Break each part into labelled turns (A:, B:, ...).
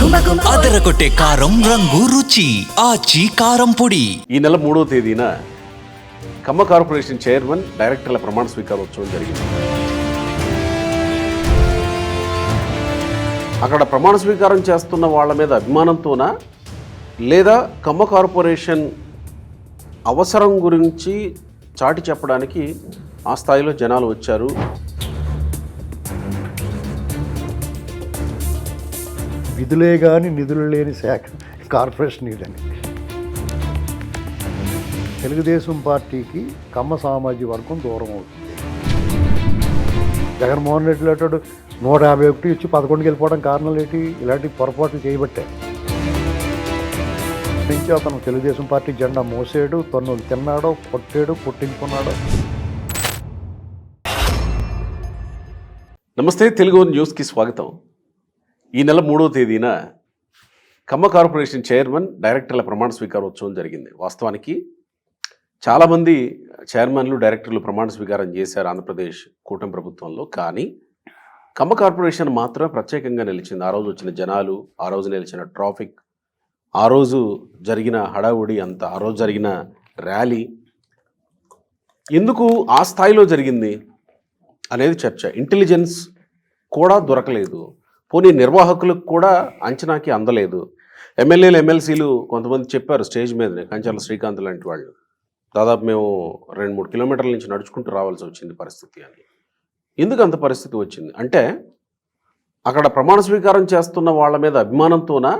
A: అదరగొట్టే కారం రంగు రుచి ఆచి కారం పొడి.
B: ఈ నెల 3వ తేదీన కమ్మ కార్పొరేషన్ చైర్మన్ డైరెక్టర్ల ప్రమాణ స్వీకారోత్సవం జరిగింది. అక్కడ ప్రమాణ స్వీకారం చేస్తున్న వాళ్ళ మీద అభిమానంతోనా లేదా కమ్మ కార్పొరేషన్ అవసరం గురించి చాటి చెప్పడానికి ఆ స్థాయిలో జనాలు వచ్చారు.
C: విధులే కానీ నిధులు లేని శాఖ కార్పొరేషన్ ఇదని. తెలుగుదేశం పార్టీకి కమ్మ సామాజిక వర్గం దూరం అవుతుంది. జగన్మోహన్ రెడ్డి లాంటి 151 ఇచ్చి 11కి వెళ్ళిపోవడం కారణాలు ఏంటి? ఇలాంటి పొరపాట్లు చేయబట్టే. నుంచి అతను తెలుగుదేశం పార్టీ జెండా మోసాడు, తన్నులు తిన్నాడో, కొట్టాడు, పుట్టించుకున్నాడో.
B: నమస్తే, తెలుగు న్యూస్కి స్వాగతం. ఈ నెల 3వ తేదీన కమ్మ కార్పొరేషన్ చైర్మన్ డైరెక్టర్ల ప్రమాణ స్వీకారోత్సవం జరిగింది. వాస్తవానికి చాలామంది చైర్మన్లు డైరెక్టర్లు ప్రమాణ స్వీకారం చేశారు ఆంధ్రప్రదేశ్ కూటమి ప్రభుత్వంలో. కానీ కమ్మ కార్పొరేషన్ మాత్రమే ప్రత్యేకంగా నిలిచింది. ఆ రోజు వచ్చిన జనాలు, ఆ రోజు నిలిచిన ట్రాఫిక్, ఆ రోజు జరిగిన హడావుడి అంతా, ఆ రోజు జరిగిన ర్యాలీ ఎందుకు ఆ స్థాయిలో జరిగింది అనేది చర్చ. ఇంటెలిజెన్స్ కూడా దొరకలేదు, పోనీ నిర్వాహకులకు కూడా అంచనాకి అందలేదు. ఎమ్మెల్యేలు ఎమ్మెల్సీలు కొంతమంది చెప్పారు స్టేజ్ మీదనే, కంచర్ల శ్రీకాంత్ లాంటి వాళ్ళు, దాదాపు మేము 2-3 కిలోమీటర్ల నుంచి నడుచుకుంటూ రావాల్సి వచ్చింది పరిస్థితి అని. ఎందుకు అంత పరిస్థితి వచ్చింది అంటే అక్కడ ప్రమాణ స్వీకారం చేస్తున్న వాళ్ళ మీద అభిమానంతోనా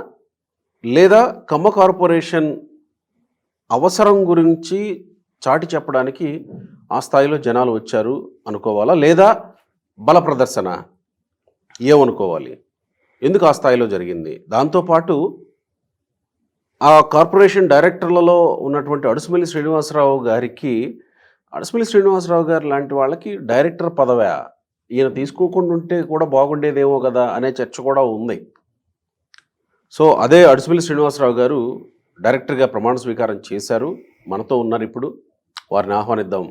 B: లేదా కమ్మ కార్పొరేషన్ అవసరం గురించి చాటి చెప్పడానికి ఆ స్థాయిలో జనాలు వచ్చారు అనుకోవాలా, లేదా బల ప్రదర్శన ఏమనుకోవాలి? ఎందుకు ఆ స్థాయిలో జరిగింది? దాంతోపాటు ఆ కార్పొరేషన్ డైరెక్టర్లలో ఉన్నటువంటి అడుసుమిల్లి శ్రీనివాసరావు గారు లాంటి వాళ్ళకి డైరెక్టర్ పదవా, ఈయన తీసుకోకుండా ఉంటే కూడా బాగుండేదేమో కదా అనే చర్చ కూడా ఉంది. సో అదే అడుసుమిల్లి శ్రీనివాసరావు గారు డైరెక్టర్గా ప్రమాణ స్వీకారం చేశారు, మనతో ఉన్నారు ఇప్పుడు. వారిని ఆహ్వానిద్దాం.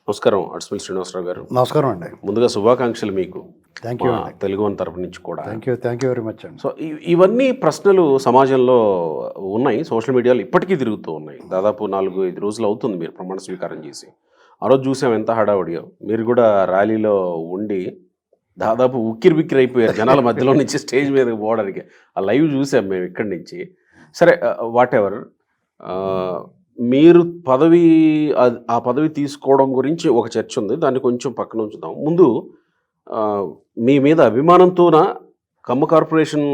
B: నమస్కారం అడుసుమిల్లి శ్రీనివాసరావు గారు.
C: నమస్కారం అండి.
B: ముందుగా శుభాకాంక్షలు మీకు.
C: Thank you.
B: తెలుగు వన్ తరపు నుంచి కూడా
C: థ్యాంక్ యూ వెరీ మచ్ అండి.
B: సో ఇవన్నీ ప్రశ్నలు సమాజంలో ఉన్నాయి, సోషల్ మీడియాలో ఇప్పటికీ తిరుగుతూ ఉన్నాయి. దాదాపు 4-5 రోజులు అవుతుంది మీరు ప్రమాణ స్వీకారం చేసి. ఆ రోజు చూసాం ఎంత హడావుడియో. మీరు కూడా ర్యాలీలో ఉండి దాదాపు ఉక్కిరి బిక్కిరి అయిపోయారు జనాల మధ్యలో నుంచి స్టేజ్ మీదకి పోవడానికి. ఆ లైవ్ చూసాం మేము ఇక్కడి నుంచి. సరే, వాట్ ఎవర్, మీరు ఆ పదవి తీసుకోవడం గురించి ఒక చర్చ ఉంది, దాన్ని కొంచెం పక్కన ఉంచుదాం. ముందు మీ మీద అభిమానంతోన కమ్మ కార్పొరేషన్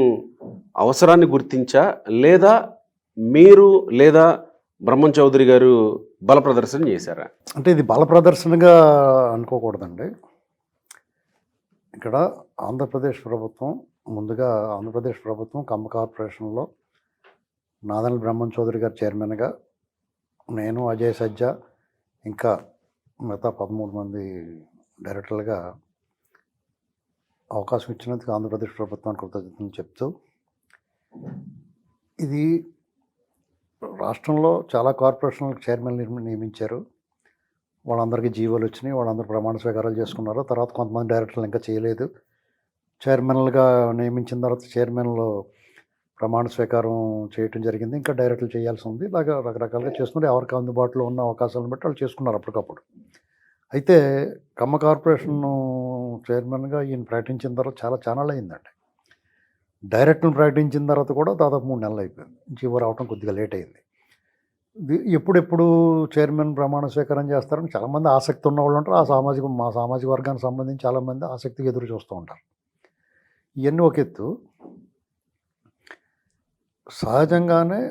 B: అవసరాన్ని గుర్తించా, లేదా మీరు లేదా బ్రహ్మం చౌదరి గారు బల ప్రదర్శన చేశారా?
C: అంటే ఇది బల ప్రదర్శనగా అనుకోకూడదండి. ఇక్కడ ఆంధ్రప్రదేశ్ ప్రభుత్వం కమ్మ కార్పొరేషన్లో నాదెండ్ల బ్రహ్మం చౌదరి గారు చైర్మన్గా, నేను అజయ్ సజ్జా, ఇంకా మిగతా 13 మంది డైరెక్టర్లుగా అవకాశం ఇచ్చినందుకు ఆంధ్రప్రదేశ్ ప్రభుత్వానికి కృతజ్ఞతలు చెప్తూ, ఇది రాష్ట్రంలో చాలా కార్పొరేషన్లకు చైర్మన్లు నియమించారు. వాళ్ళందరికీ జీవోలు వచ్చినాయి, వాళ్ళందరూ ప్రమాణ స్వీకారాలు చేసుకున్నారు. తర్వాత కొంతమంది డైరెక్టర్లు ఇంకా చేయలేదు. చైర్మన్లుగా నియమించిన తర్వాత చైర్మన్లు ప్రమాణ స్వీకారం చేయటం జరిగింది. ఇంకా డైరెక్టర్లు చేయాల్సి ఉంది. ఇలాగా రకరకాలుగా చేసుకుంటే ఎవరికి అందుబాటులో ఉన్న అవకాశాలను బట్టి వాళ్ళు చేసుకున్నారు అప్పటికప్పుడు. అయితే కమ్మ కార్పొరేషన్ చైర్మన్గా ఈయన ప్రకటించిన తర్వాత చాలా ఛానల్ అయిందండి. డైరెక్టర్ని ప్రకటించిన తర్వాత కూడా దాదాపు 3 నెలలు అయిపోయింది. జీవో రావడం కొద్దిగా లేట్ అయింది. ఎప్పుడెప్పుడు చైర్మన్ ప్రమాణ స్వీకారం చేస్తారని చాలామంది ఆసక్తి ఉన్న వాళ్ళు ఉంటారు. మా సామాజిక వర్గానికి సంబంధించి చాలామంది ఆసక్తిగా ఎదురు చూస్తూ ఉంటారు. ఇవన్నీ ఒక ఎత్తు. సహజంగానే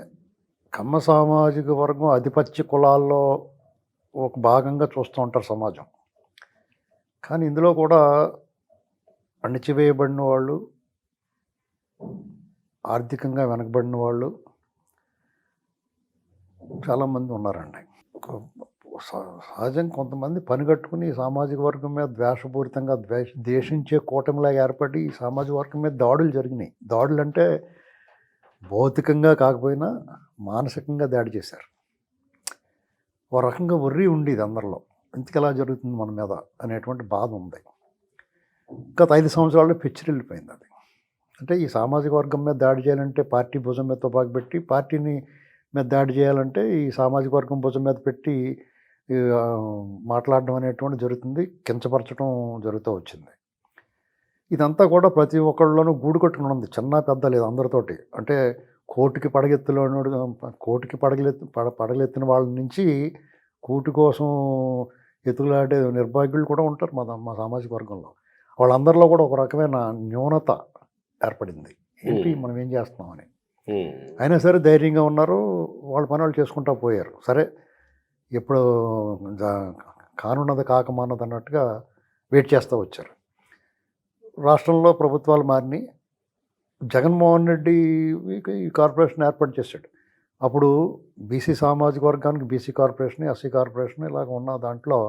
C: కమ్మ సామాజిక వర్గం ఆధిపత్య కులాల్లో ఒక భాగంగా చూస్తూ ఉంటారు సమాజం. కానీ ఇందులో కూడా అణిచివేయబడిన వాళ్ళు, ఆర్థికంగా వెనకబడిన వాళ్ళు చాలామంది ఉన్నారండి. సహజంగా కొంతమంది పనిగట్టుకుని ఈ సామాజిక వర్గం మీద ద్వేషపూరితంగా ద్వేషించే కూటమిలా ఏర్పడి ఈ సామాజిక వర్గం మీద దాడులు జరిగినాయి. దాడులు అంటే భౌతికంగా కాకపోయినా మానసికంగా దాడి చేశారు. ఓ రకంగా వర్రీ ఉండేది అందరిలో, ఎందుకు ఎలా జరుగుతుంది మన మీద అనేటువంటి బాధ ఉంది. గత 5 సంవత్సరాల్లో పిచ్చిరెళ్ళిపోయింది అది. అంటే ఈ సామాజిక వర్గం మీద దాడి చేయాలంటే పార్టీ భుజం మీద తుపాకు పెట్టి పార్టీని మీద దాడి చేయాలంటే ఈ సామాజిక వర్గం భుజం మీద పెట్టి ఈ, ఆ, మాట్లాడడం అనేటువంటి జరుగుతుంది, కించపరచడం జరుగుతూ వచ్చింది. ఇదంతా కూడా ప్రతి ఒక్కళ్ళలోనూ గూడు కట్టుకుని ఉంది, చిన్న పెద్ద లేదు అందరితోటి. అంటే కోటికి పడగలెత్తిన వాళ్ళ నుంచి కూటి కోసం ఎతుకులాడే నిర్భాగ్యులు కూడా ఉంటారు మా సామాజిక వర్గంలో. వాళ్ళందరిలో కూడా ఒక రకమైన న్యూనత ఏర్పడింది, ఏంటి మనం ఏం చేస్తున్నామని. అయినా సరే ధైర్యంగా ఉన్నారు, వాళ్ళ పని వాళ్ళు చేసుకుంటూ పోయారు. సరే ఎప్పుడు కానున్నది కాకమానది అన్నట్టుగా వెయిట్ చేస్తూ వచ్చారు. రాష్ట్రంలో ప్రభుత్వాలు మారినాయి. జగన్మోహన్ రెడ్డి ఈ కార్పొరేషన్ ఏర్పాటు చేశాడు. అప్పుడు బీసీ సామాజిక వర్గానికి బీసీ కార్పొరేషన్, ఎస్సీ కార్పొరేషన్ ఇలాగ ఉన్న దాంట్లో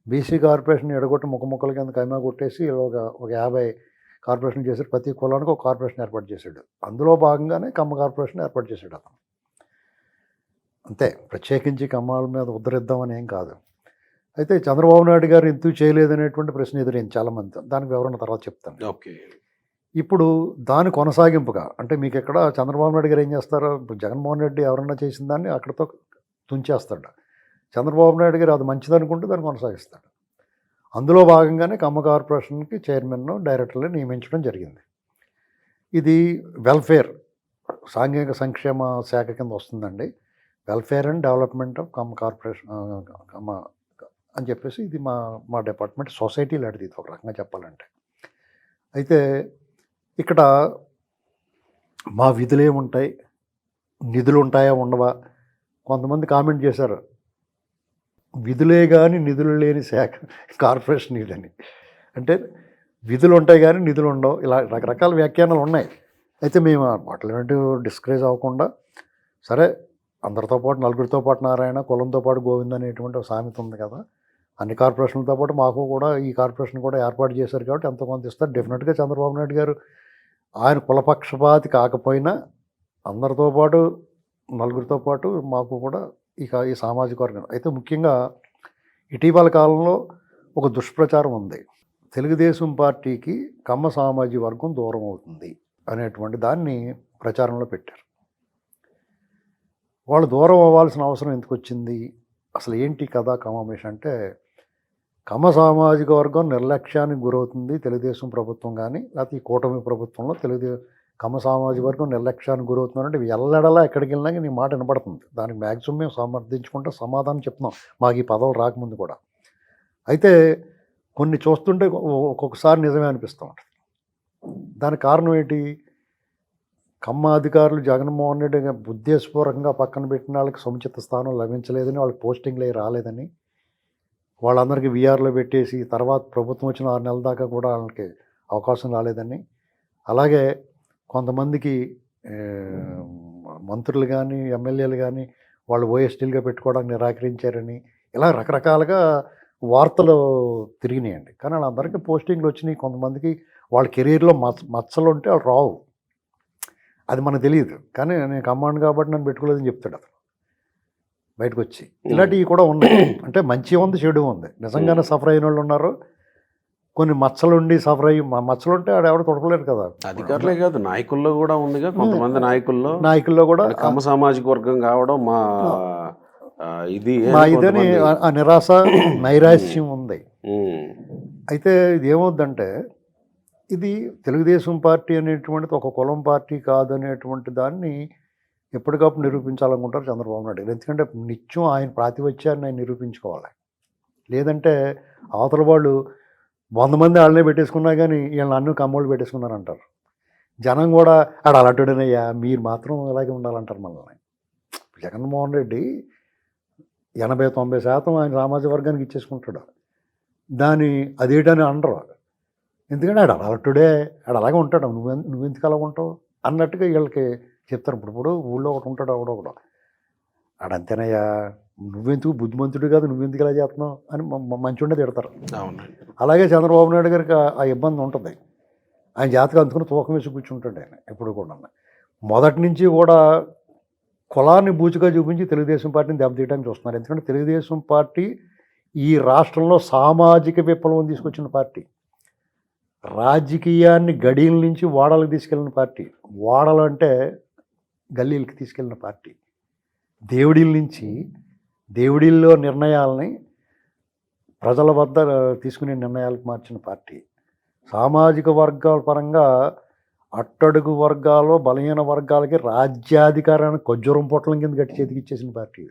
C: బీసీ కార్పొరేషన్ ఎడగొట్టి ముక్కల కింద కైమా కొట్టేసి ఒక 50 కార్పొరేషన్ చేశాడు. ప్రతి కులానికి ఒక కార్పొరేషన్ ఏర్పాటు చేశాడు. అందులో భాగంగానే కమ్మ కార్పొరేషన్ ఏర్పాటు చేశాడు అతను. అంతే, ప్రత్యేకించి కమ్మాల మీద ఉద్ధరిద్దామని ఏం కాదు. అయితే చంద్రబాబు నాయుడు గారు ఎందుకు చేయలేదనేటువంటి ప్రశ్న ఎదురైంది చాలామంది. దానికి వివరణ తర్వాత చెప్తాను.
B: ఓకే.
C: ఇప్పుడు దాని కొనసాగింపుగా అంటే మీకు ఎక్కడ చంద్రబాబు నాయుడు గారు ఏం చేస్తారు, ఇప్పుడు జగన్మోహన్ రెడ్డి ఎవరన్నా చేసిన దాన్ని అక్కడితో తుంచేస్తాడు. చంద్రబాబు నాయుడు గారు అది మంచిదనుకుంటే దాన్ని కొనసాగిస్తాడు. అందులో భాగంగానే కమ్మ కార్పొరేషన్కి చైర్మన్ను డైరెక్టర్లు నియమించడం జరిగింది. ఇది వెల్ఫేర్ సాంఘిక సంక్షేమ శాఖ కింద వస్తుందండి. Welfare and development of Kamma corporation Kamma అని చెప్పేసి ఇది మా డిపార్ట్మెంట్ సొసైటీ లాంటిది, ఇది ఒక రకంగా చెప్పాలంటే. అయితే ఇక్కడ మా విధులు ఏముంటాయి, నిధులు ఉంటాయా ఉండవా, కొంతమంది కామెంట్ చేశారు విధులే కానీ నిధులు లేని శాఖ కార్పొరేషన్ ఇదని. అంటే విధులు ఉంటాయి కానీ నిధులు ఉండవు, ఇలా రకరకాల వ్యాఖ్యానాలు ఉన్నాయి. అయితే మేము వాటిలాంటి డిస్కరేజ్ అవ్వకుండా సరే అందరితో పాటు నలుగురితో పాటు నారాయణ, కులంతో పాటు గోవింద్ అనేటువంటి ఒక సామెత ఉంది కదా, అన్ని కార్పొరేషన్లతో పాటు మాకు కూడా ఈ కార్పొరేషన్ కూడా ఏర్పాటు చేశారు కాబట్టి ఎంతో కొంత ఇస్తారు. డెఫినెట్గా చంద్రబాబు నాయుడు గారు ఆయన కులపక్షపాతి కాకపోయినా అందరితో పాటు నలుగురితో పాటు మాకు కూడా ఈ సామాజిక వర్గం. అయితే ముఖ్యంగా ఇటీవల కాలంలో ఒక దుష్ప్రచారం ఉంది, తెలుగుదేశం పార్టీకి కమ్మ సామాజిక వర్గం దూరం అవుతుంది అనేటువంటి దాన్ని ప్రచారంలో పెట్టారు. వాళ్ళు దూరం అవ్వాల్సిన అవసరం ఎందుకు వచ్చింది, అసలు ఏంటి కదా కమామేష్ అంటే, కమ్మ సామాజిక వర్గం నిర్లక్ష్యానికి గురవుతుంది తెలుగుదేశం ప్రభుత్వం కానీ లేకపోతే ఈ కూటమి ప్రభుత్వంలో కమ్మ సామాజిక వర్గం నిర్లక్ష్యానికి గురవుతుందంటే ఎల్లడలా ఎక్కడికి వెళ్ళినా నీ మాట వినపడుతుంది. దానికి మ్యాక్సిమం మేము సమర్థించుకుంటే సమాధానం చెప్తున్నాం మాకు ఈ పదవులు రాకముందు కూడా. అయితే కొన్ని చూస్తుంటే ఒక్కొక్కసారి నిజమే అనిపిస్తూ ఉంటుంది. దానికి కారణం ఏంటి, కమ్మ అధికారులు జగన్మోహన్ రెడ్డి ఉద్దేశపూర్వకంగా పక్కన పెట్టిన వాళ్ళకి సముచిత స్థానం లభించలేదని, వాళ్ళకి పోస్టింగ్లు అవి రాలేదని, వాళ్ళందరికీ వీఆర్లో పెట్టేసి తర్వాత ప్రభుత్వం వచ్చిన 6 నెలల దాకా కూడా వాళ్ళకి అవకాశం రాలేదని, అలాగే కొంతమందికి మంత్రులు కానీ ఎమ్మెల్యేలు కానీ వాళ్ళు ఓఎస్టీలుగా పెట్టుకోవడానికి నిరాకరించారని, ఇలా రకరకాలుగా వార్తలు తిరిగినాయండి. కానీ వాళ్ళందరికీ పోస్టింగ్లు వచ్చినాయి. కొంతమందికి వాళ్ళ కెరీర్లో మచ్చలు ఉంటే వాళ్ళు రావు, అది మనకు తెలియదు. కానీ నేను కమాండ్ కాబట్టి నన్ను పెట్టుకోలేదని చెప్తాడు అతను బయటకు వచ్చి. ఇలాంటివి కూడా ఉన్నాయి. అంటే మంచి ఉంది చెడు ఉంది. నిజంగానే సఫర్ అయిన వాళ్ళు ఉన్నారు, కొన్ని మచ్చలుండి సఫర్ అయ్యి మచ్చలుంటే ఆడెవరు తొడపలేరు కదా.
B: అధికారులే కాదు నాయకుల్లో కూడా ఉందిగా, కొంతమంది నాయకుల్లో కూడా
C: కమ్మ
B: సామాజిక వర్గం కావడం మా
C: ఇదని ఆ నిరాశ నైరాశ్యం ఉంది. అయితే ఇది ఏమవుద్దంటే, ఇది తెలుగుదేశం పార్టీ అనేటువంటిది ఒక కులం పార్టీ కాదనేటువంటి దాన్ని ఎప్పటికప్పుడు నిరూపించాలనుకుంటారు చంద్రబాబు నాయుడు గారు. ఎందుకంటే నిత్యం ఆయన ప్రాతిపత్యాన్ని ఆయన నిరూపించుకోవాలి. లేదంటే అవతల వాళ్ళు 100 మంది వాళ్ళనే పెట్టేసుకున్నా కానీ వీళ్ళని అన్నీ కమ్మోళ్ళు పెట్టేసుకున్నారంటారు. జనం కూడా ఆడ అలాంటినయ్యా మీరు మాత్రం ఇలాగే ఉండాలంటారు మనల్ని. జగన్మోహన్ రెడ్డి 80-90% ఆయన సామాజిక వర్గానికి ఇచ్చేసుకుంటాడు. దాన్ని అదేటని అనరు. ఎందుకంటే ఆడ అలాంటిడే ఆడ అలాగే ఉంటాడు, నువ్వెందుకు అలా ఉంటావు అన్నట్టుగా వీళ్ళకి చెప్తారు. ఇప్పుడు ఊళ్ళో ఒకటి ఉంటాడు ఒకడొకడు, ఆడంతేనయ్యా నువ్వెందుకు బుద్ధిమంతుడు కాదు నువ్వెందుకు ఇలా చేస్తున్నావు అని మంచిగా తిడతారు. అలాగే చంద్రబాబు నాయుడు గారికి ఆ ఇబ్బంది ఉంటుంది. ఆయన జాతకం అందుకుని తూకం వేసి కూర్చుంటాడు ఆయన ఎప్పుడు కూడా. మొదటి నుంచి కూడా కులాన్ని బూచిగా చూపించి తెలుగుదేశం పార్టీని దెబ్బతీయడానికి చూస్తున్నారు. ఎందుకంటే తెలుగుదేశం పార్టీ ఈ రాష్ట్రంలో సామాజిక విప్లవం తీసుకొచ్చిన పార్టీ. రాజకీయాన్ని గడియల నుంచి ఓడలకు తీసుకెళ్ళిన పార్టీ. ఓడలు అంటే గల్లీలకి తీసుకెళ్ళిన పార్టీ. దేవుడిల నుంచి దేవుడిల్లో నిర్ణయాలని ప్రజల వద్ద తీసుకునే నిర్ణయాలకు మార్చిన పార్టీ. సామాజిక వర్గాల పరంగా అట్టడుగు వర్గాలు బలహీన వర్గాలకి రాజ్యాధికారాన్ని ఖర్జూరం పొట్లం కింద గట్టి చేతికి ఇచ్చేసిన పార్టీ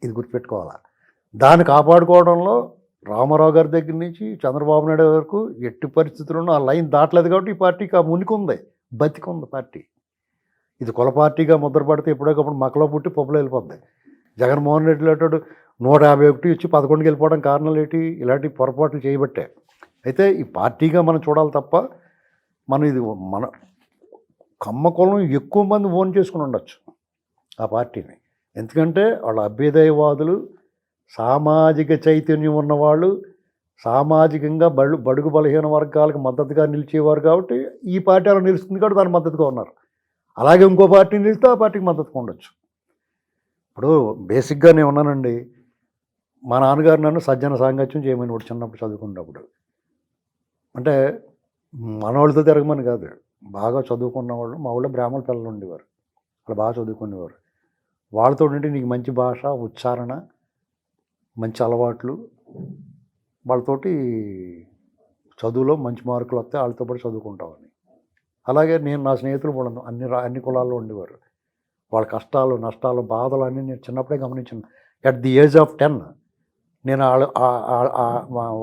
C: ఇది గుర్తుపెట్టుకోవాలా. దాన్ని కాపాడుకోవడంలో రామారావు గారి దగ్గర నుంచి చంద్రబాబు నాయుడు వరకు ఎట్టి పరిస్థితుల్లోనూ ఆ లైన్ దాటలేదు కాబట్టి ఈ పార్టీకి ఆ మునికుంది, బతికుంది పార్టీ. ఇది కుల పార్టీగా ముద్రపడితే ఎప్పుడోకప్పుడు మక్కలో పుట్టి పప్పులో వెళ్ళిపోద్ది. జగన్మోహన్ రెడ్డి లాంటి 151 ఇచ్చి 11కి వెళ్ళిపోవడం కారణాలు ఏంటి? ఇలాంటి పొరపాట్లు చేయబట్టే. అయితే ఈ పార్టీగా మనం చూడాలి తప్ప మనం ఇది మన కమ్మ కులం ఎక్కువ మంది ఓన్ చేసుకుని ఉండొచ్చు ఆ పార్టీని. ఎందుకంటే వాళ్ళ అభ్యుదయవాదులు, సామాజిక చైతన్యం ఉన్నవాళ్ళు, సామాజికంగా బడుగు బలహీన వర్గాలకు మద్దతుగా నిలిచేవారు కాబట్టి ఈ పార్టీ అలా నిలుస్తుంది కాబట్టి దాని మద్దతుగా ఉన్నారు. అలాగే ఇంకో పార్టీ నిలిస్తే ఆ పార్టీకి మద్దతుగా ఉండొచ్చు. ఇప్పుడు బేసిక్గా నేను ఉన్నానండి, మా నాన్నగారు నన్ను సజ్జన సాంగత్యం చేయమని వాడు చిన్నప్పుడు చదువుకున్నప్పుడు. అంటే మనవాళ్ళతో తిరగమని కాదు, బాగా చదువుకున్న వాళ్ళు మా ఊళ్ళో బ్రాహ్మణ పిల్లలు ఉండేవారు, వాళ్ళు బాగా చదువుకునేవారు. వాళ్ళతో ఉంటే నీకు మంచి భాష, ఉచ్చారణ, మంచి అలవాట్లు, వాళ్ళతోటి చదువులో మంచి మార్కులు వస్తే వాళ్ళతో పాటు చదువుకుంటామని. అలాగే నేను నా స్నేహితులు కూడా అన్ని కులాల్లో ఉండేవారు. వాళ్ళ కష్టాలు, నష్టాలు, బాధలు అన్నీ నేను చిన్నప్పుడే గమనించాను. అట్ ది ఏజ్ ఆఫ్ 10 నేను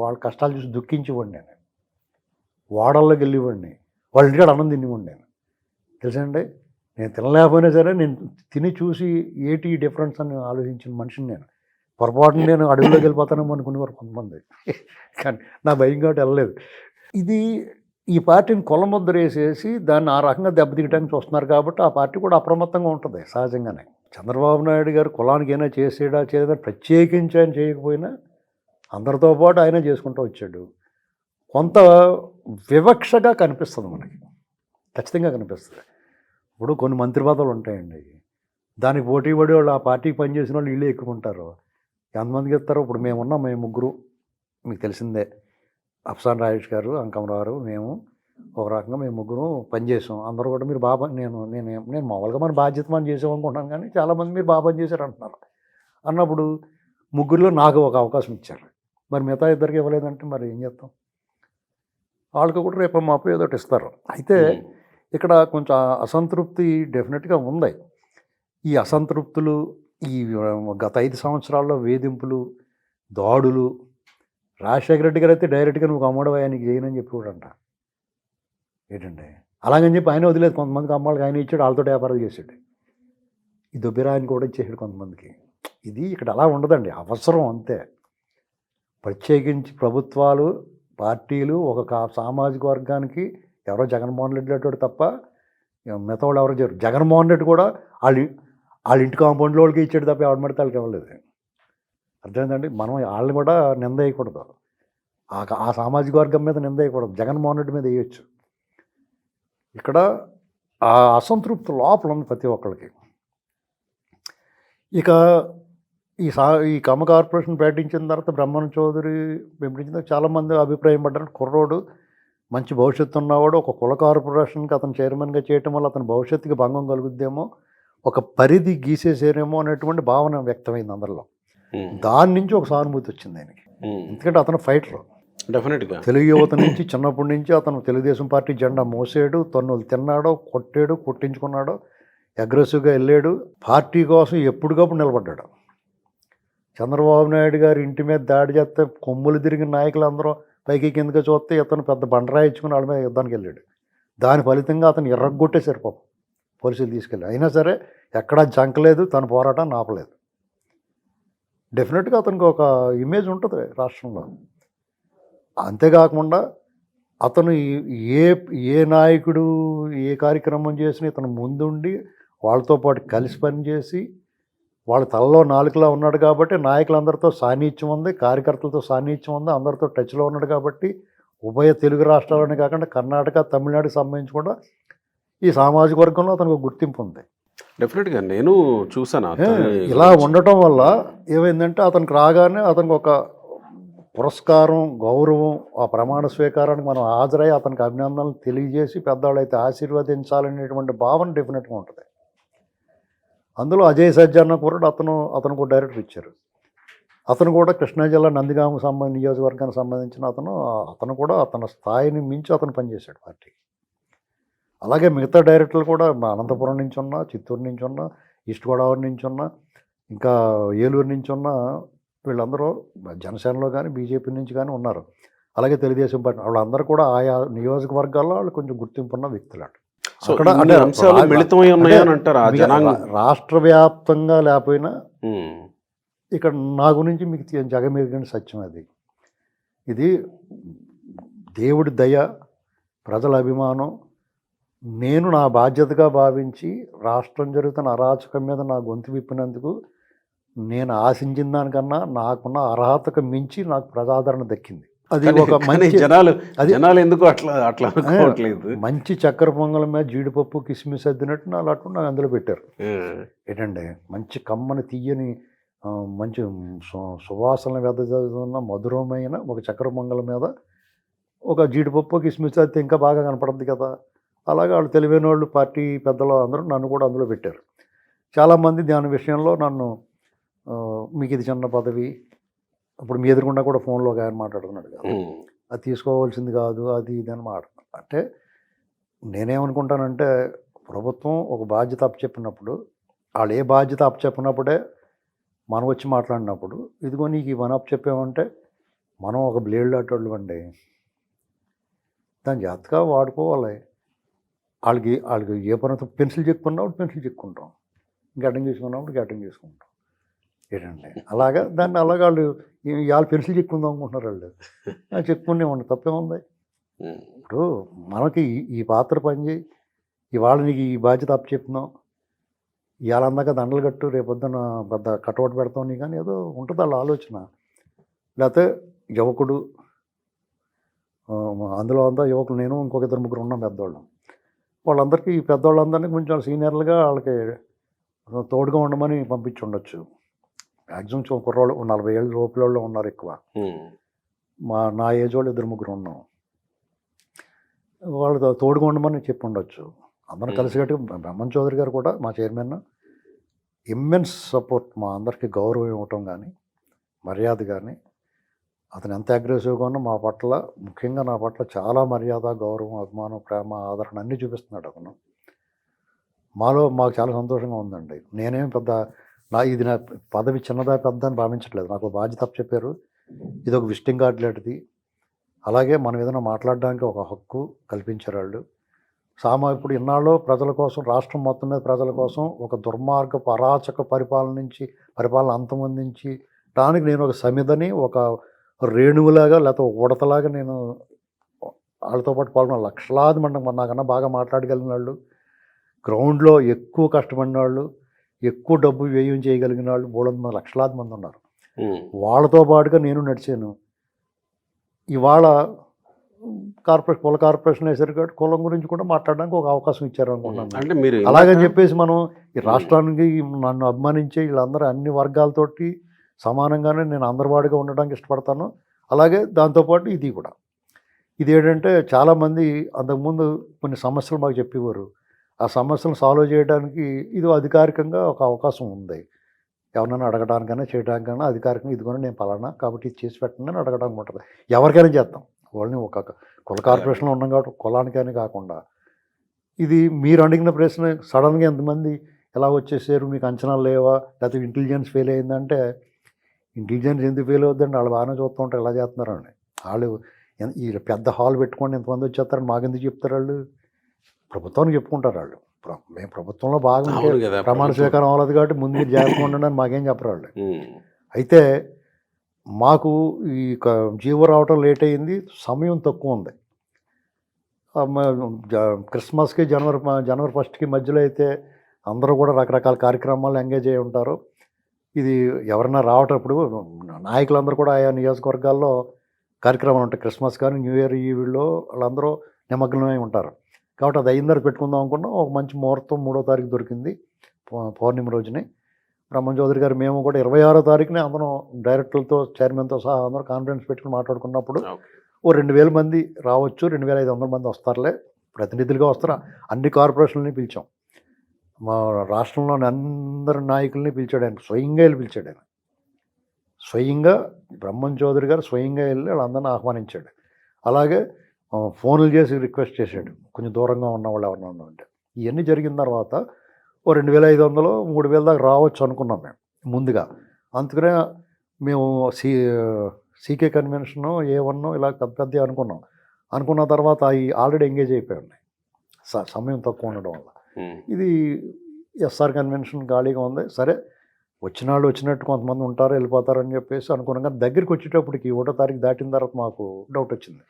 C: వాళ్ళ కష్టాలు చూసి దుఃఖించేవాడిని. నేను వాడల్లోకి వెళ్ళేవాడిని, వాళ్ళ ఇంటికాడ అన్నం తినేవాడిని. నేను తెలుసండి, నేను తినలేకపోయినా సరే నేను తిని చూసి ఏటి డిఫరెన్స్ అని ఆలోచించిన మనిషిని నేను. పొరపాటున నేను అడవిలోకి వెళ్ళిపోతానేమో అనుకునేవారు కొంతమంది, కానీ నా భయం కాబట్టి వెళ్ళలేదు. ఇది ఈ పార్టీని కొలముద్ర వేసేసి దాన్ని ఆ రకంగా దెబ్బతీయడానికి చూస్తున్నారు కాబట్టి ఆ పార్టీ కూడా అప్రమత్తంగా ఉంటుంది సహజంగానే. చంద్రబాబు నాయుడు గారు కులానికి అయినా చేయలేదా ప్రత్యేకించి ఆయన చేయకపోయినా అందరితో పాటు ఆయన చేసుకుంటూ వచ్చాడు. కొంత వివక్షగా కనిపిస్తుంది మనకి, ఖచ్చితంగా కనిపిస్తుంది. ఇప్పుడు కొన్ని మంత్రి పదవులు ఉంటాయండి, దానికి పోటీ పడి వాళ్ళు ఆ పార్టీకి పనిచేసిన వాళ్ళు వీళ్ళే ఎక్కుకుంటారు. ఎంతమందికి ఇస్తారో ఇప్పుడు మేము ముగ్గురు, మీకు తెలిసిందే, అఫ్సాన్ రాజేష్ గారు, అంకమరావు, మేము ఒక రకంగా మేము ముగ్గురు పనిచేసాం. అందరూ కూడా మీరు బాగా నేను మామూలుగా మన బాధ్యత మనం చేసామనుకుంటున్నాను, కానీ చాలామంది మీరు బాగా పనిచేశారు అంటున్నారు. అన్నప్పుడు ముగ్గురులో నాకు ఒక అవకాశం ఇచ్చారు, మరి మిగతా ఇద్దరికి ఇవ్వలేదంటే మరి ఏం చేస్తాం? వాళ్ళకి కూడా రేపు మాపు ఏదో ఒకటి ఇస్తారు. అయితే ఇక్కడ కొంచెం అసంతృప్తి డెఫినెట్గా ఉంది. ఈ అసంతృప్తులు ఈ గత 5 సంవత్సరాల్లో వేధింపులు, దాడులు, రాజశేఖర రెడ్డి గారు అయితే డైరెక్ట్గా నువ్వు అమ్మడవా నీకు చేయనని చెప్పి కూడా అంట. ఏంటంటే అలాగని చెప్పి ఆయన వదిలేదు, కొంతమందికి అమ్మాళ్ళకి ఆయన ఇచ్చాడు, వాళ్ళతో వ్యాపారాలు చేసాడు. ఈ దొబ్బిరా ఆయన కూడా ఇచ్చేసాడు కొంతమందికి. ఇది ఇక్కడ అలా ఉండదండి, అవసరం అంతే. ప్రత్యేకించి ప్రభుత్వాలు, పార్టీలు ఒక సామాజిక వర్గానికి ఎవరో జగన్మోహన్ రెడ్డి లాంటి తప్ప మిగతా వాళ్ళు ఎవరో చేయరు. జగన్మోహన్ రెడ్డి కూడా వాళ్ళ ఇంటి కాంపౌండ్లో వాళ్ళకి ఇచ్చాడు తప్ప ఎవరి పడితే వాళ్ళకి ఇవ్వలేదు. అర్థమైందండి? మనం వాళ్ళని కూడా నింద వేయకూడదు, ఆ సామాజిక వర్గం మీద నింద వేయకూడదు, జగన్మోహన్ రెడ్డి మీద వేయచ్చు. ఇక్కడ ఆ అసంతృప్తి లోపల ఉంది ప్రతి ఒక్కరికి. ఇక ఈ కమ్మ కార్పొరేషన్ ప్రకటించిన తర్వాత బ్రహ్మణ చౌదరి ప్రకటించిన తర్వాత చాలామంది అభిప్రాయం పడ్డారు, కుర్రోడు మంచి భవిష్యత్తు ఉన్నవాడు, ఒక కుల కార్పొరేషన్కి అతను చైర్మన్గా చేయటం వల్ల అతని భవిష్యత్తుకి భంగం కలుగుద్దేమో, ఒక పరిధి గీసేసేరేమో అనేటువంటి భావన వ్యక్తమైంది అందరిలో. దాని నుంచి ఒక సానుభూతి వచ్చింది ఆయనకి, ఎందుకంటే అతను ఫైటర్.
B: డెఫినెట్గా
C: తెలుగు యువత నుంచి చిన్నప్పటి నుంచి అతను తెలుగుదేశం పార్టీ జెండా మోసాడు, తన్నులు తిన్నాడో, కొట్టాడు, కొట్టించుకున్నాడు, అగ్రెసివ్గా వెళ్ళాడు, పార్టీ కోసం ఎప్పటికప్పుడు నిలబడ్డాడు. చంద్రబాబు నాయుడు గారు ఇంటి మీద దాడి చేస్తే కొమ్ములు తిరిగిన నాయకులు అందరూ పైకి కిందగా చూస్తే ఇతను పెద్ద బండరాయి ఇచ్చుకుని వాళ్ళ మీద యుద్ధానికి వెళ్ళాడు. దాని ఫలితంగా అతను ఎర్రగొట్టేశారు పాపం పోలీసులు తీసుకెళ్ళి. అయినా సరే ఎక్కడా జంకలేదు, తన పోరాటాన్ని ఆపలేదు. డెఫినెట్గా అతనికి ఒక ఇమేజ్ ఉంటుంది రాష్ట్రంలో. అంతేకాకుండా అతను ఏ నాయకుడు ఏ కార్యక్రమం చేసినా ఇతను ముందుండి వాళ్ళతో పాటు కలిసి పనిచేసి వాళ్ళ తలలో నాలుకలా ఉన్నాడు కాబట్టి నాయకులందరితో సాన్నిధ్యం ఉంది, కార్యకర్తలతో సాన్నిధ్యం ఉంది, అందరితో టచ్లో ఉన్నాడు కాబట్టి ఉభయ తెలుగు రాష్ట్రాలనే కాకుండా కర్ణాటక, తమిళనాడుకి సంబంధించి కూడా ఈ సామాజిక వర్గంలో అతనికి ఒక గుర్తింపు ఉంది.
B: డెఫినెట్గా నేను చూసాను.
C: ఇలా ఉండటం వల్ల ఏమైందంటే అతనికి రాగానే అతనికి ఒక పురస్కారం, గౌరవం, ఆ ప్రమాణ స్వీకారానికి మనం హాజరై అతనికి అభినందనలు తెలియజేసి పెద్దవాళ్ళు అయితే ఆశీర్వదించాలనేటువంటి భావన డెఫినెట్గా ఉంటుంది. అందులో అజయ్ సజ్జన్న కూడా అతనికి డైరెక్టర్ ఇచ్చారు. అతను కూడా కృష్ణా జిల్లా నందిగామ నియోజకవర్గానికి సంబంధించిన అతను కూడా అతని స్థాయిని మించి అతను పనిచేశాడు పార్టీకి. అలాగే మిగతా డైరెక్టర్లు కూడా అనంతపురం నుంచి ఉన్నా, చిత్తూరు నుంచి ఉన్నా, ఈస్ట్ గోదావరి నుంచి ఉన్నా, ఇంకా ఏలూరు నుంచి ఉన్నా, వీళ్ళందరూ జనసేనలో కానీ బీజేపీ నుంచి కానీ ఉన్నారు. అలాగే తెలుగుదేశం పార్టీ వాళ్ళందరూ కూడా ఆయా నియోజకవర్గాల్లో వాళ్ళు కొంచెం గుర్తింపు ఉన్న వ్యక్తులు.
B: అక్కడ అంటే అంశాలు మిళితమై ఉన్నాయని అంటారు.
C: రాష్ట్ర వ్యాప్తంగా లేకపోయినా ఇక్కడ నా గురించి మీకు జగమెరిగిన సత్యం అది. ఇది దేవుడి దయ, ప్రజల అభిమానం. నేను నా బాధ్యతగా భావించి రాష్ట్రం జరుగుతున్న అరాచకం మీద నా గొంతు విప్పినందుకు నేను ఆశించిన దానికన్నా నాకున్న అర్హతకు మించి నాకు ప్రజాదరణ దక్కింది. అది ఒక మంచి
B: జనాలు ఎందుకు అట్లా
C: మంచి చక్కెర పొంగల మీద జీడిపప్పు కిస్మిస్ అద్దినట్టు నాకు అందులో పెట్టారు. ఏంటంటే మంచి కమ్మని తీయని మంచి సువాసన వెదజల్లుతున్న మధురమైన ఒక చక్కెర పొంగల మీద ఒక జీడిపప్పు కిస్మిస్ అయితే ఇంకా బాగా కనపడుతుంది కదా. అలాగే వాళ్ళు తెలివైన వాళ్ళు, పార్టీ పెద్దలు అందరూ నన్ను కూడా అందులో పెట్టారు. చాలామంది దాని విషయంలో నన్ను మీకు ఇది చిన్న పదవి, ఇప్పుడు మీ ఎదురుకుండా కూడా ఫోన్లో ఆయన మాట్లాడుతున్నాడు కదా, అది తీసుకోవాల్సింది కాదు, అది ఇది అని మాట్లాడుతున్నాను. అంటే నేనేమనుకుంటానంటే ప్రభుత్వం ఒక బాధ్యత అప్పచెప్పినప్పుడు, వాళ్ళు ఏ బాధ్యత అప్పచెప్పినప్పుడే మనం వచ్చి మాట్లాడినప్పుడు, ఇదిగో నీకు ఈ పని అప్పచెప్పామంటే మనం ఒక బ్లేడ్ లాంటి అండి, దాని జాగ్రత్తగా వాడుకోవాలి. వాళ్ళకి ఏ పని పెన్సిల్ చెక్కున్నప్పుడు పెన్సిల్ చెక్కుంటాం, గడ్డం చేసుకున్నప్పుడు గడ్డం చేసుకుంటాం. ఏంటండి అలాగా దాన్ని అలాగే వాళ్ళు పెన్సిల్ చెక్కుందాం అనుకుంటున్నారు. వాళ్ళు చెక్కునే ఉండి తప్పే ఉంది. ఇప్పుడు మనకి ఈ పాత్ర పనిచేయి, ఇవాళ నీకు ఈ బాధ్యత అప్పచెప్తున్నాం, ఇవాళ అందాక దండలు కట్టు, రేపొద్దున పెద్ద కటౌట్ పెడతాం నీ కానీ ఏదో ఉంటుంది వాళ్ళ ఆలోచన. లేకపోతే యువకుడు, అందులో అంతా యువకులు, నేను ఇంకొక 2-3 ఉన్నాం పెద్దవాళ్ళం. వాళ్ళందరికీ ఈ పెద్దవాళ్ళందరినీ కొంచెం సీనియర్లుగా వాళ్ళకి తోడుగా ఉండమని పంపించి ఉండొచ్చు. మ్యాక్సిమం కుర్రోళ్ళు 40 ఏళ్ళ లోపల ఉన్నారు ఎక్కువ. నా ఏజ్ వాళ్ళు 2-3 ఉన్నాం. వాళ్ళు తోడుగా ఉండమని చెప్పి ఉండొచ్చు. అందరం కలిసికట్టు బ్రహ్మన్ చౌదరి గారు కూడా మా చైర్మన్ ఇమ్మెన్స్ సపోర్ట్, మా అందరికీ గౌరవం ఇవ్వటం కానీ, మర్యాద కానీ, అతను ఎంత అగ్రెసివ్గా ఉన్నా మా పట్ల, ముఖ్యంగా నా పట్ల చాలా మర్యాద, గౌరవం, అభిమానం, ప్రేమ, ఆదరణ అన్నీ చూపిస్తున్నాడు అతను. మాకు చాలా సంతోషంగా ఉందండి. నేనేం ఇది నా పదవి చిన్నదా పెద్ద అని భావించట్లేదు. నాకు బాధ్యత చెప్పారు, ఇది ఒక విజిటింగ్ కార్డు లాంటిది. అలాగే మనం ఏదైనా మాట్లాడడానికి ఒక హక్కు కల్పించారు వాళ్ళు. ఇప్పుడు ఇన్నాళ్ళు ప్రజల కోసం, రాష్ట్రం మొత్తం మీద ప్రజల కోసం ఒక దుర్మార్గపు అరాచక పరిపాలన అంతమొందించి దానికి నేను ఒక సమిదని, ఒక రేణువులాగా లేకపోతే ఒక ఉడతలాగా నేను వాళ్ళతో పాటు పాల్గొన్న లక్షలాది మంది నాకన్నా బాగా మాట్లాడగలిగిన వాళ్ళు, గ్రౌండ్లో ఎక్కువ కష్టపడిన వాళ్ళు, ఎక్కువ డబ్బు వ్యయం చేయగలిగిన వాళ్ళు 300 లక్షలాది మంది ఉన్నారు. వాళ్ళతో పాటుగా నేను నడిచాను. ఇవాళ కుల కార్పొరేషన్ వేసారు కాబట్టి కులం గురించి కూడా మాట్లాడడానికి ఒక అవకాశం ఇచ్చారు అనుకుంటున్నాను.
B: అంటే మీరు
C: అలాగని చెప్పేసి మనం ఈ రాష్ట్రానికి నన్ను అభిమానించే వీళ్ళందరూ అన్ని వర్గాలతోటి సమానంగానే నేను అందరివాడిగా ఉండడానికి ఇష్టపడతాను. అలాగే దాంతోపాటు ఇది కూడా, ఇదేంటంటే చాలామంది అంతకుముందు కొన్ని సమస్యలు మాకు చెప్పేవారు. ఆ సమస్యలను సాల్వ్ చేయడానికి ఇది అధికారికంగా ఒక అవకాశం ఉంది. ఎవరినైనా అడగడానికైనా చేయడానికైనా అధికారికంగా ఇదిగోని నేను పలానా కాబట్టి ఇది చేసి పెట్టండి అని అడగడానికి ఉంటుంది. ఎవరికైనా చేస్తాం, వాళ్ళని ఒక కుల కార్పొరేషన్లో ఉన్నాం కాబట్టి కులానికైనా కాకుండా. ఇది మీరు అడిగిన ప్రశ్న సడన్గా ఎంతమంది ఎలా వచ్చేసారు, మీకు అంచనాలు లేవా, లేకపోతే ఇంటెలిజెన్స్ ఫెయిల్ అయిందంటే, ఇంటెలిజెన్స్ ఎందుకు ఫెయిల్ అవుద్దండి, వాళ్ళు బాగానే చూస్తూ ఉంటారు ఎలా చేస్తున్నారండి. వాళ్ళు ఈ పెద్ద హాల్ పెట్టుకోండి ఎంతమంది వచ్చేస్తారని మాకెందుకు చెప్తారు వాళ్ళు, ప్రభుత్వానికి చెప్పుకుంటారు వాళ్ళు. మేము ప్రభుత్వంలో బాగా ప్రమాణ స్వీకారం అవ్వలేదు కాబట్టి ముందు మీరు జాగ్రత్తగా ఉండండి అని మాకేం చెప్పరు వాళ్ళు. అయితే మాకు ఈ జీవో రావటం లేట్ అయ్యింది, సమయం తక్కువ ఉంది. క్రిస్మస్కి జనవరి 1కి మధ్యలో అయితే అందరూ కూడా రకరకాల కార్యక్రమాలు ఎంగేజ్ అయ్యి ఉంటారు. ఇది ఎవరైనా రావటప్పుడు నాయకులందరూ కూడా ఆయా నియోజకవర్గాల్లో కార్యక్రమాలు ఉంటాయి. క్రిస్మస్ కానీ న్యూ ఇయర్ ఈవిల్లో వాళ్ళందరూ నిమగ్నమై ఉంటారు. కాబట్టి అది అయిన తర్వాత పెట్టుకుందాం అనుకున్నాం. ఒక మంచి ముహూర్తం 3వ తారీఖు దొరికింది, పౌర్ణమి రోజుని. బ్రహ్మం చౌదరి గారు మేము కూడా 26వ తారీఖునే అందరం డైరెక్టర్లతో చైర్మన్తో సహా అందరూ కాన్ఫరెన్స్ పెట్టుకుని మాట్లాడుకున్నప్పుడు ఓ 2000 మంది రావచ్చు, 2500 మంది వస్తారులే, ప్రతినిధులుగా వస్తారు. అన్ని కార్పొరేషన్లని పిలిచాం. మా రాష్ట్రంలోని అందరి నాయకుల్ని పిలిచాడు ఆయన, స్వయంగా వెళ్ళి పిలిచాడు ఆయన. స్వయంగా బ్రహ్మం చౌదరి గారు స్వయంగా వెళ్ళి వాళ్ళందరినీ ఆహ్వానించాడు. అలాగే ఫోన్లు చేసి రిక్వెస్ట్ చేశాడు, కొంచెం దూరంగా ఉన్న వాళ్ళు ఎవరన్నా ఉంటే. ఇవన్నీ జరిగిన తర్వాత ఓ 2500, 3000 దాకా రావచ్చు అనుకున్నాం మేము ముందుగా. అందుకనే మేము సీకే కన్వెన్షను A1 ఇలా పెద్ద అనుకున్నాం. అనుకున్న తర్వాత అవి ఆల్రెడీ ఎంగేజ్ అయిపోయి ఉన్నాయి సమయం తక్కువ ఉండడం వల్ల. ఇది ఎస్ఆర్ కన్వెన్షన్ ఖాళీగా ఉంది. సరే వచ్చిన వాళ్ళు వచ్చినట్టు కొంతమంది ఉంటారు వెళ్ళిపోతారని చెప్పేసి అనుకున్నాం. కానీ దగ్గరికి వచ్చేటప్పటికి 1వ తారీఖు దాటిన తర్వాత మాకు డౌట్ వచ్చింది.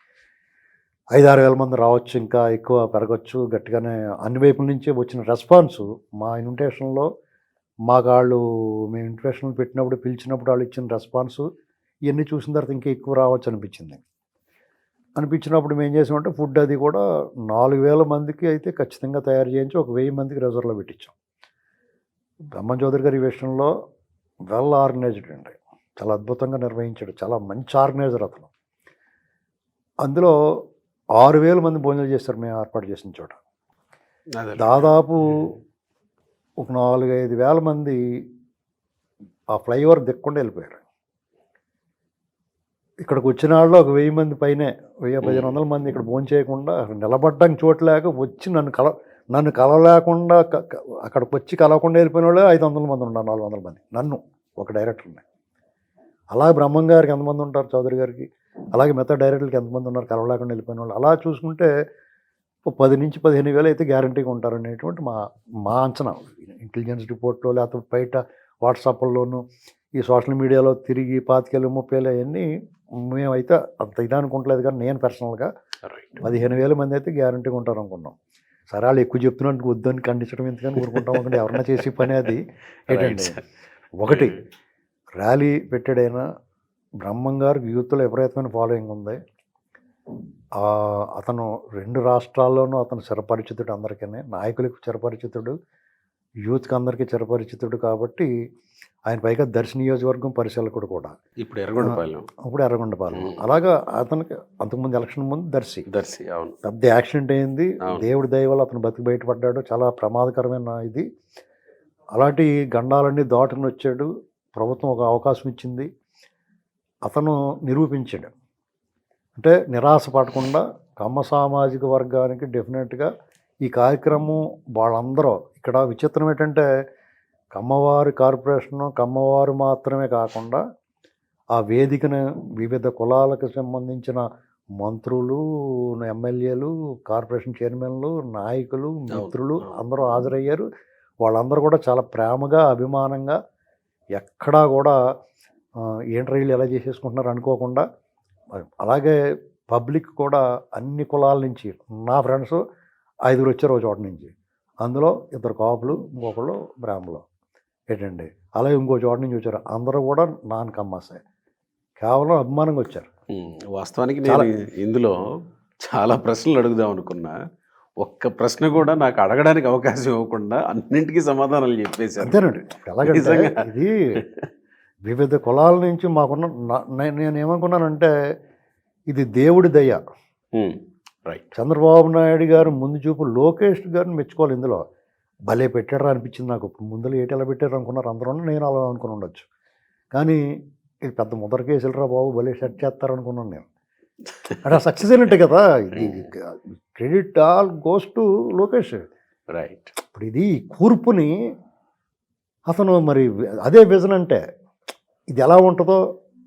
C: 5-6 వేల మంది రావచ్చు, ఇంకా ఎక్కువ పెరగచ్చు. గట్టిగానే అన్ని వైపుల నుంచి వచ్చిన రెస్పాన్సు మా ఇన్విటేషన్లో వాళ్ళు మేము ఇన్విటేషన్లు పెట్టినప్పుడు పిలిచినప్పుడు వాళ్ళు ఇచ్చిన రెస్పాన్సు ఇవన్నీ చూసిన తర్వాత ఇంకా ఎక్కువ రావచ్చు అనిపించినప్పుడు మేము ఏం చేసామంటే ఫుడ్ అది కూడా 4000 మందికి అయితే ఖచ్చితంగా తయారు చేయించి ఒక 1000 మందికి రిజర్వ్లో పెట్టించాం. బ్రహ్మం చౌదరి గారి ఈ విషయంలో వెల్ ఆర్గనైజ్డ్ అండి, చాలా అద్భుతంగా నిర్వహించాడు, చాలా మంచి ఆర్గనైజర్ అతను. అందులో 6000 మంది భోజనాలు చేస్తారు మేము ఏర్పాటు చేసిన చోట. దాదాపు ఒక 4-5 వేల మంది ఆ ఫ్లైఓవర్ దిక్కుండా వెళ్ళిపోయారు. ఇక్కడికి వచ్చిన వాళ్ళు ఒక 1000 మంది పైనే, 1000-1500 మంది ఇక్కడ భోజనం చేయకుండా నిలబడ్డానికి చోట్లేక వచ్చి నన్ను కలవలేకుండా అక్కడికి వచ్చి కలవకుండా వెళ్ళిపోయిన వాళ్ళే 500 మంది ఉన్నారు, 400 మంది నన్ను ఒక డైరెక్టర్ని. అలాగే బ్రహ్మం గారికి ఎంతమంది ఉంటారు, చౌదరి గారికి, అలాగే మిగతా డైరెక్టర్లకి ఎంతమంది ఉన్నారు కలవలేకుండా వెళ్ళిపోయిన వాళ్ళు. అలా చూసుకుంటే 10 నుంచి 15 వేలు అయితే గ్యారంటీగా ఉంటారనేటువంటి మా అంచనా. ఇంటెలిజెన్స్ రిపోర్ట్లో లేకపోతే బయట వాట్సాప్లోనూ ఈ సోషల్ మీడియాలో తిరిగి 25,000-30,000 అవన్నీ మేమైతే అంత ఇది అనుకుంటలేదు. కానీ నేను పర్సనల్గా 15,000 మంది అయితే గ్యారంటీగా ఉంటారు అనుకున్నాం. సరే వాళ్ళు ఎక్కువ చెప్తున్నట్టు వద్దని ఖండించడం ఎందుకని ఊరుకుంటాం అనుకుంటే ఎవరన్నా చేసే పని అది ఏంటండి. ఒకటి ర్యాలీ పెట్టాడైనా బ్రహ్మం గారికి యూత్లో విపరీతమైన ఫాలోయింగ్ ఉంది. అతను 2 రాష్ట్రాల్లోనూ అతను చిరపరిచితుడు, అందరికీ నాయకులకు చిరపరిచితుడు, యూత్కి అందరికీ చిరపరిచితుడు. కాబట్టి ఆయన పైగా దర్శి నియోజకవర్గం పరిశీలకుడు కూడా, ఇప్పుడు ఎర్రగొండపాలెం. అలాగా అతనికి అంతకుముందు ఎలక్షన్ ముందు దర్శి
B: అవును
C: పెద్ద యాక్సిడెంట్ అయింది. దేవుడి దయ వల్ల అతను బతికి బయటపడ్డాడు. చాలా ప్రమాదకరమైన ఇది. అలాంటి గండాలన్నీ దాటుకుని వచ్చాడు. ప్రభుత్వం ఒక అవకాశం ఇచ్చింది, అతను నిరూపించాడు. అంటే నిరాశ పడకుండా కమ్మ సామాజిక వర్గానికి డెఫినెట్గా ఈ కార్యక్రమం వాళ్ళందరూ. ఇక్కడ విచిత్రం ఏంటంటే కమ్మవారి కార్పొరేషను కమ్మవారు మాత్రమే కాకుండా ఆ వేదికను వివిధ కులాలకు సంబంధించిన మంత్రులు, ఎమ్మెల్యేలు, కార్పొరేషన్ చైర్మన్లు, నాయకులు, మిత్రులు అందరూ హాజరయ్యారు. వాళ్ళందరూ కూడా చాలా ప్రేమగా, అభిమానంగా, ఎక్కడా కూడా ఏంట్రా వీళ్ళు ఎలా చేసేసుకుంటున్నారు అనుకోకుండా. అలాగే పబ్లిక్ కూడా అన్ని కులాల నుంచి, నా ఫ్రెండ్స్ 5 వచ్చారు ఒక చోట నుంచి. అందులో 2 కాపులు, ఇంకొకళ్ళు బ్రాహ్మలు ఏంటండి. అలాగే ఇంకో చోట నుంచి వచ్చారు, అందరూ కూడా నాన్ కమ్మాసే, కేవలం అభిమానంగా వచ్చారు.
B: వాస్తవానికి నేను ఇందులో చాలా ప్రశ్నలు అడుగుదాం అనుకున్నా, ఒక్క ప్రశ్న కూడా నాకు అడగడానికి అవకాశం ఇవ్వకుండా అన్నింటికీ సమాధానాలు చెప్పేశారు.
C: అంతేనండి. ఎలాగంటే ఇది వివిధ కులాల నుంచి మాకున్న నేను ఏమనుకున్నానంటే ఇది దేవుడి దయ.
B: రైట్.
C: చంద్రబాబు నాయుడు గారు ముందు చూపు, లోకేష్ గారిని మెచ్చుకోవాలి. ఇందులో భలే పెట్టారా అనిపించింది నాకు. ముందులో ఏటి ఎలా పెట్టారు అనుకున్నారు అందరూ, నేను అలా అనుకుని ఉండొచ్చు. కానీ ఇది పెద్ద ముదర కేసులరా బాబు, భలే సెట్ చేస్తారు అనుకున్నాను నేను. అంటే సక్సెస్ అయినట్టే కదా. ఇది credit all goes to Lokesh.
B: Right.
C: ఇప్పుడు ఇది కూర్పుని అతను మరి అదే విజన్ అంటే ఇది ఎలా ఉంటుందో.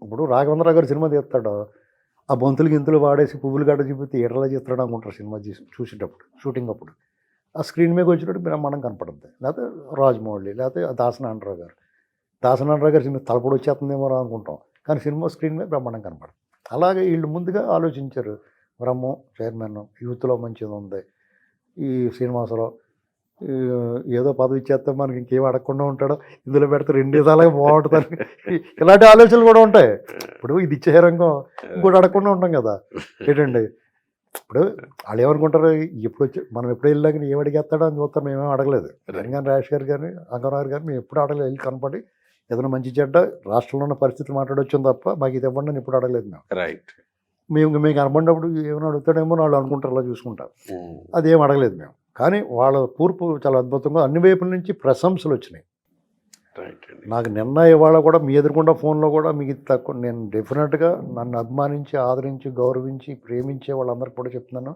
C: ఇప్పుడు రాఘవేంద్రరావు గారు సినిమా తీస్తాడు, ఆ బొంతులు గింతులు వాడేసి పువ్వులు గడ్డ చూపితే ఎట్లా చేస్తాడు అనుకుంటారు సినిమా చూసేటప్పుడు, షూటింగ్ అప్పుడు. ఆ స్క్రీన్ మీద వచ్చేటప్పుడు బ్రహ్మాండం కనపడుతుంది. లేకపోతే రాజమౌళి, లేకపోతే దాసనారాయణరావు గారు సినిమా తలపొడి వచ్చేస్తుందేమో అనుకుంటాం, కానీ సినిమా స్క్రీన్ మీద బ్రహ్మాండం కనపడుతుంది. అలాగే వీళ్ళు ముందుగా ఆలోచించారు. బ్రహ్మం చైర్మన్, యూత్లో మంచిది ఉంది, ఈ శ్రీనివాసరావు ఏదో పదవి ఇచ్చేస్తే మనకి ఇంకేం అడగకుండా ఉంటాడో, ఇందులో పెడితే 2 విధాలుగా బాగుంటుంది, ఇలాంటి ఆలోచనలు కూడా ఉంటాయి. ఇప్పుడు ఇది ఇచ్చే రంగం ఇంకోటి అడగకుండా ఉంటాం కదా ఏంటండి. ఇప్పుడు వాళ్ళు ఏమనుకుంటారు, ఎప్పుడు వచ్చి మనం ఎప్పుడు వెళ్ళాక ఏం అడిగేస్తాడో అని చూస్తారు. మేమేం అడగలేదు. తెలంగాణ రాజేష్ గారు కానీ అంగరారు గారు మేము ఎప్పుడు అడగలేదు. వెళ్ళి కనపడి ఏదైనా మంచి చెడ్డ రాష్ట్రంలో ఉన్న పరిస్థితి మాట్లాడొచ్చింది తప్ప మాకు ఇది ఇవ్వండి అని ఎప్పుడు అడగలేదు.
B: రైట్.
C: మేము కనపడినప్పుడు ఏమైనా అడుగుతాడేమో వాళ్ళు అనుకుంటారు, అలా చూసుకుంటారు. అదేం అడగలేదు మేము. కానీ వాళ్ళ కూర్పు చాలా అద్భుతంగా అన్ని వైపుల నుంచి ప్రశంసలు వచ్చినాయి.
B: రైట్ అండి.
C: నాకు నిన్న ఇవాళ కూడా మీ ఎదురుకుండా ఫోన్లో కూడా మీకు తక్కువ నేను డెఫినెట్గా నన్ను అభిమానించి ఆదరించి గౌరవించి ప్రేమించే వాళ్ళందరికీ కూడా చెప్తున్నాను,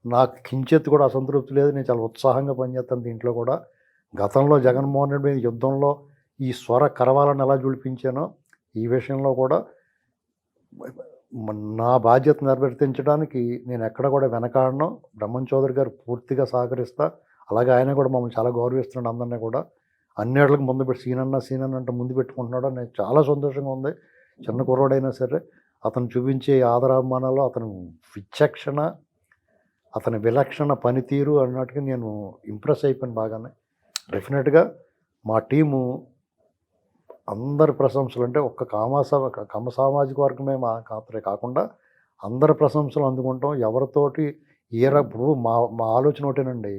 C: నాకు కించెత్తు కూడా అసంతృప్తి లేదు. నేను చాలా ఉత్సాహంగా పనిచేస్తాను దీంట్లో కూడా. గతంలో జగన్మోహన్ రెడ్డి మీద యుద్ధంలో ఈ స్వర కరవాలను ఎలా జుడిపించానో ఈ విషయంలో కూడా నా బాధ్యత నిర్వర్తించడానికి నేను ఎక్కడ కూడా వెనకాడను. బ్రహ్మం చౌదరి గారు పూర్తిగా సహకరిస్తా. అలాగే ఆయన కూడా మమ్మల్ని చాలా గౌరవిస్తున్నాడు. అందరినీ కూడా అన్నిటికి ముందు పెట్టి సీనన్న అంటే ముందు పెట్టుకుంటున్నాడు. నాకు చాలా సంతోషంగా ఉంది. చిన్న కుర్రోడైనా సరే అతను చూపించే ఆదరాభిమానాలు, అతను విచక్షణ, అతని విలక్షణ పనితీరు అన్నట్టుగా నేను ఇంప్రెస్ అయిపోయాను బాగానే. డెఫినెట్గా మా టీము అందరి ప్రశంసలు అంటే ఒక్క కమ్మ సామాజిక వర్గమే మాత్రమే కాకుండా అందరి ప్రశంసలు అందుకుంటాం. ఎవరితోటి ఇప్పుడు మా ఆలోచన ఒకటేనండి,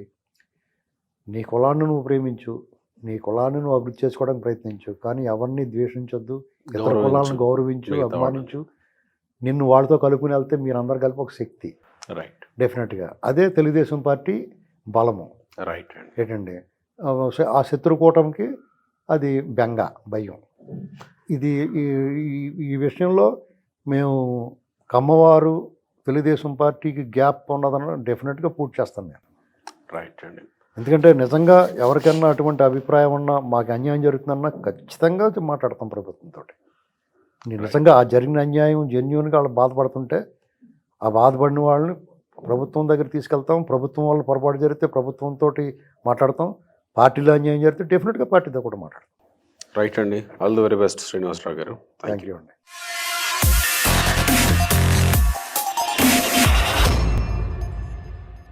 C: నీ కులాన్ని నువ్వు ప్రేమించు, నీ కులాన్ని నువ్వు అభివృద్ధి చేసుకోవడానికి ప్రయత్నించు, కానీ ఎవరిని ద్వేషించొద్దు, ఇతర కులాలను గౌరవించు, అభిమానించు. నిన్ను వాళ్ళతో కలుపుకుని వెళ్తే మీరందరూ కలిపి ఒక శక్తి.
B: రైట్.
C: డెఫినెట్గా అదే తెలుగుదేశం పార్టీ బలము.
B: రైట్ అండి.
C: ఏంటండి ఆ శత్రుకూటమికి అది బెంగ, భయం. ఇది ఈ విషయంలో మేము కమ్మవారు తెలుగుదేశం పార్టీకి గ్యాప్ ఉన్నదన్న డెఫినెట్గా పూర్తి చేస్తాను నేను.
B: రైట్ అండి.
C: ఎందుకంటే నిజంగా ఎవరికైనా అటువంటి అభిప్రాయం ఉన్నా, మాకు అన్యాయం జరుగుతుందన్నా ఖచ్చితంగా మాట్లాడతాం ప్రభుత్వంతో. నేను నిజంగా ఆ జరిగిన అన్యాయం జెన్యూన్గా వాళ్ళు బాధపడుతుంటే ఆ బాధపడిన వాళ్ళని ప్రభుత్వం దగ్గర తీసుకెళ్తాం. ప్రభుత్వం వాళ్ళు పొరపాటు జరిగితే ప్రభుత్వంతో మాట్లాడతాం. పార్టీలో అన్యాయం జరిగితే డెఫినెట్గా పార్టీతో కూడా మాట్లాడతాం.
B: రైట్ అండి. All the very best Srinivasarao గారు.
C: థ్యాంక్ యూ అండి.